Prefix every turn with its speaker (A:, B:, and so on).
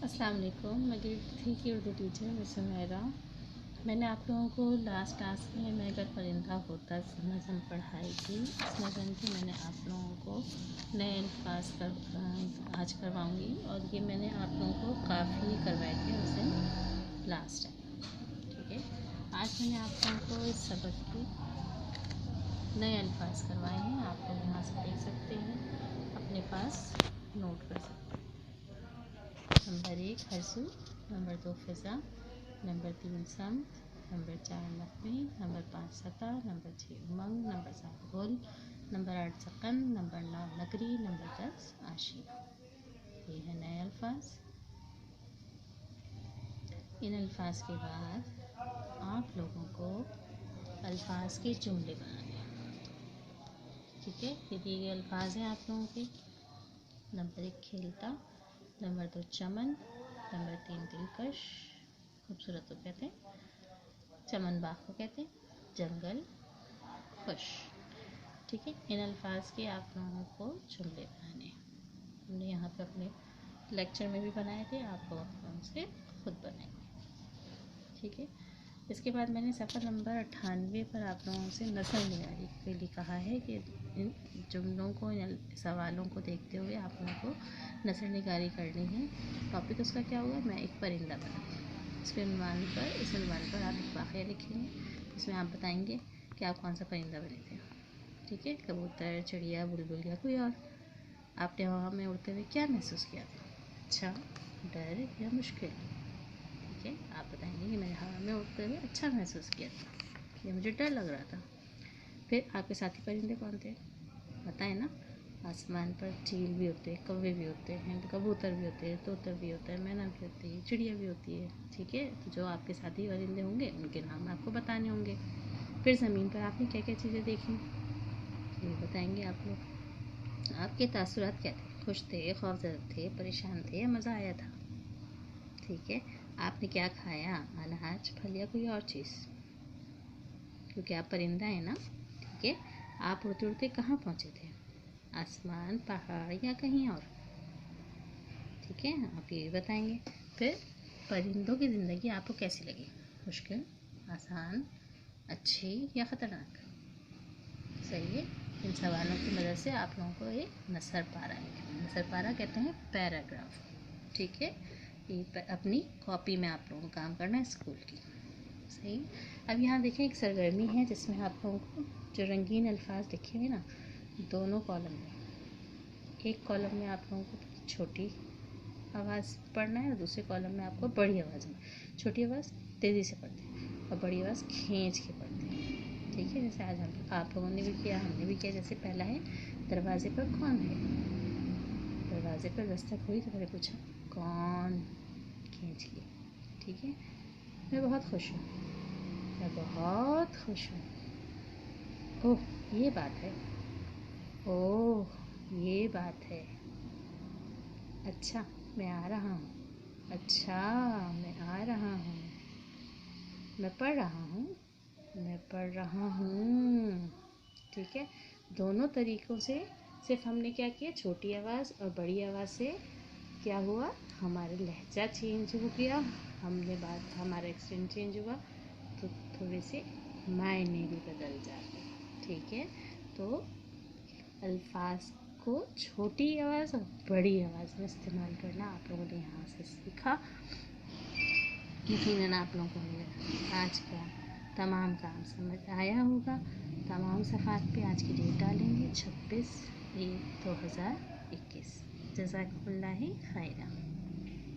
A: अस्सलाम वालेकुम। मैं ग्रेड 3 की उर्दू टीचर मिस हुमैरा। मैंने आप लोगों को लास्ट टास्क में मैं अगर परिंदा होता नज़म पढ़ाई थी। इस नज़म की मैंने आप लोगों को नए अल्फाज आज करवाऊँगी और ये मैंने आप लोगों को काफ़ी करवाए थे उस दिन लास्ट टाइम। ठीक है, आज मैंने आप लोगों को इस सबक के नए अल्फाज करवाए हैं। आप लोग यहाँ से देख सकते हैं, अपने पास नोट कर सकते हैं। नंबर 1 हर्सू, नंबर 2 फ़िज़ा, नंबर 3 समत, नंबर 4 नक़मी, नंबर 5 सता, नंबर 6 उमंग, नंबर 7 गुल, नंबर 8 सकन, नंबर 9 नगरी, नंबर 10 आशिया। ये है नए अल्फाज। इन अल्फाज के बाद आप लोगों को अल्फाज के जुमले बनाने हैं। ठीक है, ये दिए गए अल्फाज हैं आप लोगों के। नंबर 1 खेलता, नंबर 2 चमन, नंबर 3 दिलकश, खूबसूरत को कहते हैं, चमन बाग को कहते हैं, जंगल, खुश। ठीक है, इन अल्फाज के आप लोगों को जुमले बनाने हैं। हमने यहाँ पे अपने लेक्चर में भी बनाए थे, आप लोग उनसे खुद बनाएंगे। ठीक है, इसके बाद मैंने सफ़र नंबर 98 पर आप लोगों से नस्ल निगारी के लिए कहा है कि इन जुमलों को, इन सवालों को देखते हुए आप लोगों को नस्ल निगारी करनी है। टॉपिक उसका क्या होगा? मैं एक परिंदा बनाऊँगा। इस उन्वान पर आप एक वाक़या लिखेंगे, इसमें आप बताएंगे कि आप कौन सा परिंदा बने थे। ठीक है, कबूतर, चिड़िया, बुलबुल या कोई और। आपने हवा में उड़ते हुए क्या महसूस किया था? अच्छा, डर या मुश्किल? ठीक है, आप बताएंगे कि मैंने हवा में उड़ते हुए अच्छा महसूस किया था, ये मुझे डर लग रहा था। फिर आपके साथी परिंदे कौन थे? बताएं ना। आसमान पर चील भी होते हैं, कौवे भी होते हैं, कबूतर भी होते हैं, तोता भी होता है, मैना भी होती है, चिड़िया भी होती है। ठीक है, तो जो आपके साथी परिंदे होंगे उनके नाम आपको बताने होंगे। फिर ज़मीन पर आपने क्या क्या चीज़ें देखी, ये बताएंगे आप लोग। आपके तासुरात क्या थे? खुश थे, खौफजदा थे, परेशान थे या मज़ा आया था? ठीक है, आपने क्या खाया? अनाज, फल या कोई और चीज़? क्योंकि आप परिंदा हैं ना। ठीक है, आप उड़ते उड़ते कहाँ पहुँचे थे? आसमान, पहाड़ या कहीं और? ठीक है, आप ये बताएंगे। फिर परिंदों की ज़िंदगी आपको कैसी लगी? मुश्किल, आसान, अच्छी या ख़तरनाक? सही है, इन सवालों की मदद से आप लोगों को एक नसर पारा लिखना। नसर पारा कहते हैं पैराग्राफ। ठीक है, ये अपनी कॉपी में आप लोगों को काम करना है स्कूल की। सही। अब यहाँ देखें, एक सरगर्मी है जिसमें आप लोगों को जो रंगीन अल्फाज लिखे हुए ना, दोनों कॉलम में, एक कॉलम में आप लोगों को छोटी आवाज़ पढ़ना है और दूसरे कॉलम में आपको बड़ी आवाज़ में। छोटी आवाज़ तेज़ी से पढ़ते हैं और बड़ी आवाज़ खींच के पढ़ते हैं। ठीक है, जैसे आज हम आप लोगों ने भी किया, हमने भी किया। जैसे पहला है, दरवाजे पर कौन है? दरवाजे पर दस्तक हुई तो मैंने पूछा कौन? खींच लिए। ठीक है, मैं बहुत खुश हूँ, मैं बहुत खुश हूँ। ओह, ये बात है। ओह, ये बात है। अच्छा, मैं आ रहा हूँ। अच्छा, मैं आ रहा हूँ। मैं पढ़ रहा हूँ, मैं पढ़ रहा हूँ। ठीक है, दोनों तरीक़ों से सिर्फ हमने क्या किया, छोटी आवाज़ और बड़ी आवाज़ से क्या हुआ, हमारा लहजा चेंज हो गया, हमने बात, हमारा एक्सेंट चेंज हुआ, तो थोड़े से मायने भी बदल जाते। ठीक है, तो अल्फाज को छोटी आवाज़ और बड़ी आवाज़ में इस्तेमाल करना आप लोगों ने यहाँ से सीखा। यकीनन आप लोगों को आज का तमाम काम समझ आया होगा। तमाम सफ़ात पे आज की डेट डालेंगे 26/1/2021। जज़ाकमुल्लाह खैरा।